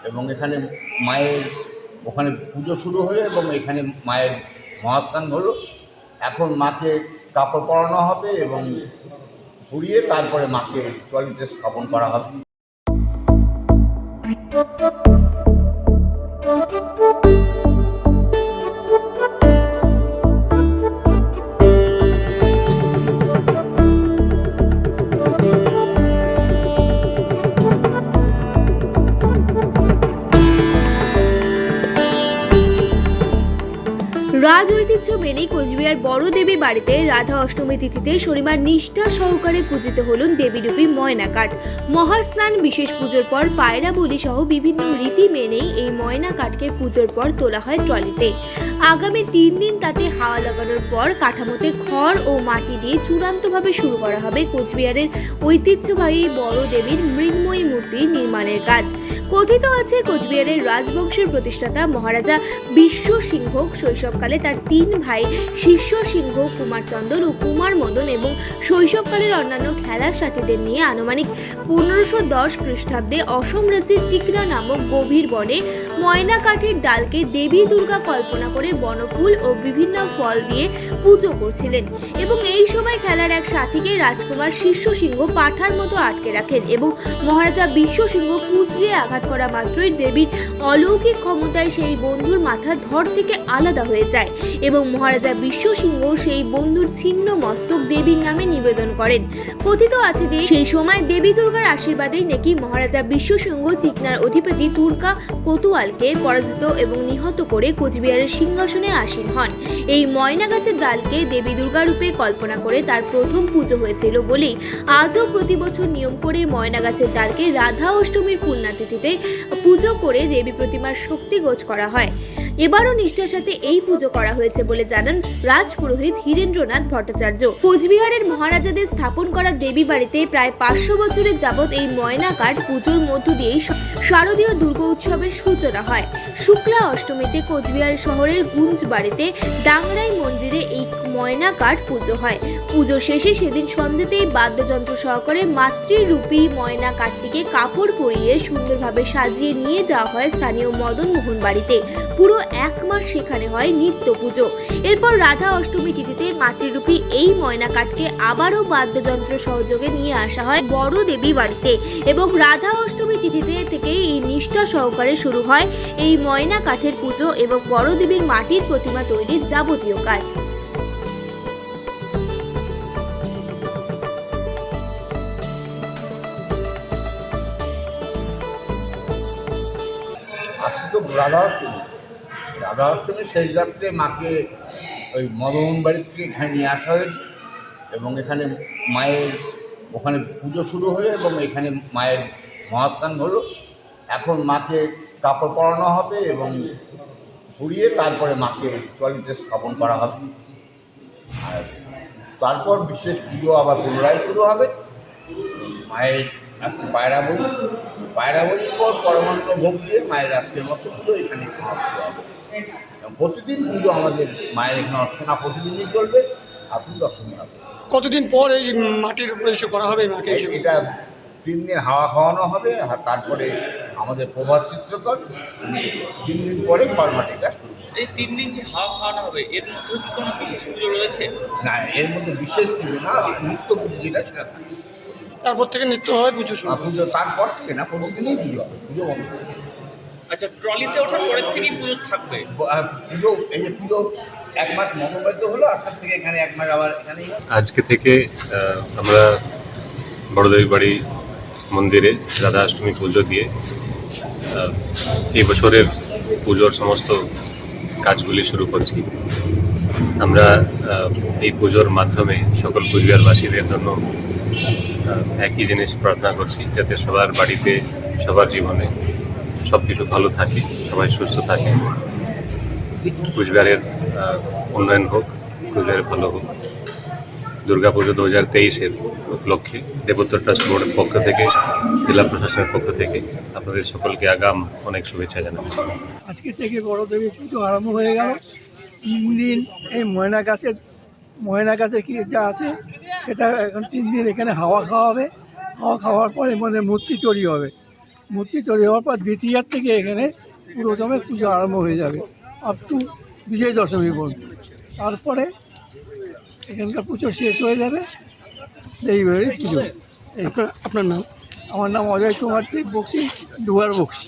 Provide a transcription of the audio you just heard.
এবং এখানে মায়ের ওখানে পুজো শুরু হলো এবং এখানে মায়ের মহাস্থান হলো। এখন মাকে কাপড় পরানো হবে এবং পুড়িয়ে তারপরে মাকে ট্রলিতে স্থাপন করা হবে। রাজ ঐতিহ্য মেনেই কোচবিহার বড় দেবী বাড়িতে রাধা অষ্টমী তিথিতে শনিবার নিষ্ঠা সহকারে পূজিত হলেন দেবীরূপী ময়নাকাঠ। মহাস্নান, বিশেষ পুজোর পর পায়রা বলি সহ বিভিন্ন রীতি মেনেই এই ময়নাকাঠকে পুজোর পর তোলা হয় ট্রলিতে। আগামী 3 দিন তাতে হাওয়া লাগানোর পর কাঠামোতে খড় ও মাটি দিয়ে চূড়ান্তভাবে শুরু করা হবে কোচবিহারের ঐতিহ্যবাহী বড় দেবীর মৃন্ময়ী মূর্তি নির্মাণের কাজ। কথিত আছে কোচবিহারের রাজবংশের প্রতিষ্ঠাতা মহারাজা বিশ্ব সিংহ শৈশবকালে তার 3 ভাই শিষ্য সিংহ, কুমারচন্দন ও কুমার মদন এবং শৈশবকালের অন্যান্য খেলার সাথীদের নিয়ে আনুমানিক 1510 খ্রিস্টাব্দে অসম রাজ্যের চিকনা নামক গভীর বনে ময়না কাঠের ডালকে দেবী দুর্গা কল্পনা করে বনফুল ও বিভিন্ন ফল দিয়ে পুজো করছিলেন এবং এই সময় খেলার এক সাথীকে রাজকুমার শিষ্য সিংহ পাঠার মতো আটকে রাখেন এবং মহারাজা বিশ্ব সিংহ কুচ দিয়ে আঘাত করা মাত্রই দেবীর অলৌকিক ক্ষমতায় সেই বন্ধুর মাথা ধড় থেকে আলাদা হয়ে যায় এবং মহারাজা বিশ্ব সিংহ সেই বন্ধুর ছিন্ন মস্তক দেবীর নামে নিবেদন করেন। কথিত আছে যে সেই সময় দেবী দুর্গার আশীর্বাদেই নাকি মহারাজা বিশ্ব সিংহ চিকনার অধিপতি তুর্কা কোতোয়ালকে পরাজিত এবং নিহত করে কোচবিহারের সিংহাসনে আসীন হন। এই ময়না গাছের ডালকে দেবী দুর্গা রূপে কল্পনা করে তার প্রথম পুজো হয়েছিল বলেই আজও প্রতি বছর নিয়ম করে ময়না গাছের ডালকে রাধা অষ্টমীর পুণ্যতিথিতে পুজো করে দেবী প্রতিমার শক্তিগোচ করা হয়। এবারও নিষ্ঠার সাথে এই পুজো করা হয়েছে বলে জানান রাজপুরোহিত হীরেন্দ্রনাথ ভট্টাচার্য। কোচবিহারের মহারাজাদের স্থাপন করা দেবী বাড়িতে প্রায় 500 বছরের যাবৎ এই ময়নাকাঠ পুজোর মধ্য দিয়েই শারদীয় দুর্গা উৎসবের সূচনা হয়। শুক্লা অষ্টমীতে কোচবিহার শহরের গুঞ্জ বাড়িতে ডাংরাই মন্দিরে এই ময়নাকাঠ পুজো হয়। পুজো শেষে সেদিন সন্ধ্যাতেই বাদ্যযন্ত্র সহকারে মাতৃরূপী ময়না কাঠটিকে কাপড় পরিয়ে সুন্দরভাবে সাজিয়ে নিয়ে যাওয়া হয় স্থানীয় মদন মোহন বাড়িতে। পুরো 1 মাস সেখানে হয় নিত্য পুজো। এরপর রাধা অষ্টমী তিথিতে মাতৃরূপী এই ময়না কাঠকে আবারও বাদ্যযন্ত্র সহযোগে নিয়ে আসা হয় বড় দেবী বাড়িতে এবং রাধা অষ্টমী তিথিতে থেকেই এই নিষ্ঠা সহকারে শুরু হয় এই ময়না কাঠের পুজো এবং বড় দেবীর মাটির প্রতিমা তৈরির যাবতীয় কাজ। আজকে তো রাধা অষ্টমী শেষ রাত্রে মাকে ওই মদন বাড়ির থেকে এখানে নিয়ে আসা হয়েছে এবং এখানে মায়ের ওখানে পুজো শুরু হলো এবং এখানে মায়ের মহাস্থান হলো। এখন মাকে কাপড় পরানো হবে এবং পুড়িয়ে তারপরে মাকে ট্রলিতে স্থাপন করা হবে। আর তারপর বিশেষ পুজো আবার পুনরায় শুরু হবে। মায়ের আজকে পায়রা বলির পর পরমান্ন ভোগ দিয়ে মায়ের আজকের মতো পুজো এখানে সমাপ্ত হবে। প্রতিদিন পুজো আমাদের মায়ের এখানে অর্চনা প্রতিদিনই চলবে। আপনি দর্শন পাবেন। কতদিন পর এই মাটির উপরে এসে করা হবে মাকে? এটা 3 দিন হাওয়া খাওয়ানো হবে, আর তারপরে আমাদের প্রভাত চিত্রকর 3 দিন পরে ফরমাটিটা শুরু। এই 3 দিন যে হাওয়া খাওয়ানো হবে এর মধ্যে কি কোনো বিশেষ পুজো রয়েছে? না, এর মধ্যে বিশেষ পুজো না, নিত্য পুজো যেটা সেটা। তারপর থেকে নিত্য হবে পুজো শুরু? পুজো তারপর থেকে না, প্রতিদিনই পুজো হবে, পুজো বন্ধ। আচ্ছা, ট্রলিতে ওঠার পরের থেকেই পুজো থাকবে? পুজো এই যে পুজো 1 মাস মঙ্গলবার তো হলো, আজকে থেকে এখানে 1 মাস আবার এখানেই। আজকে থেকে আমরা বড়দেবী বাড়ি মন্দিরে রাধা অষ্টমী পুজো দিয়ে এই বছরের পুজোর সমস্ত কাজগুলি শুরু করছি। আমরা এই পুজোর মাধ্যমে সকল কুচবিহারবাসীদের জন্য একই জিনিস প্রার্থনা করছি, যাতে সবার বাড়িতে সবার জীবনে সব কিছু ভালো থাকে, সবাই সুস্থ থাকে, কুচবিহারের উন্নয়ন হোক, কুচবিহারের ভালো হোক। দুর্গাপুজো 2023-এর উপলক্ষে দেবোত্তর ট্রাস্ট বোর্ডের পক্ষ থেকে, জেলা প্রশাসনের পক্ষ থেকে আপনাদের সকলকে আগাম অনেক শুভেচ্ছা জানাচ্ছি। আজকে থেকে বড় দেবী পুজো আরম্ভ হয়ে গেল। 3 দিন এই ময়না গাছের কি যা আছে সেটা এখন 3 দিন এখানে হাওয়া খাওয়াবে। হাওয়া খাওয়ার পর এর মধ্যে মূর্তি তৈরি হবে। মূর্তি তৈরি হওয়ার পর দ্বিতীয়ার থেকে এখানে পুরোদমে পুজো আরম্ভ হয়ে যাবে আপ টু বিজয় দশমী পর্যন্ত। তারপরে এখানকার পুজো শেষ হয়ে যাবে দেবী বাড়ির পুজো। আপনার নাম? আমার নাম অজয় কুমার বক্সি, দুয়ার বক্সি।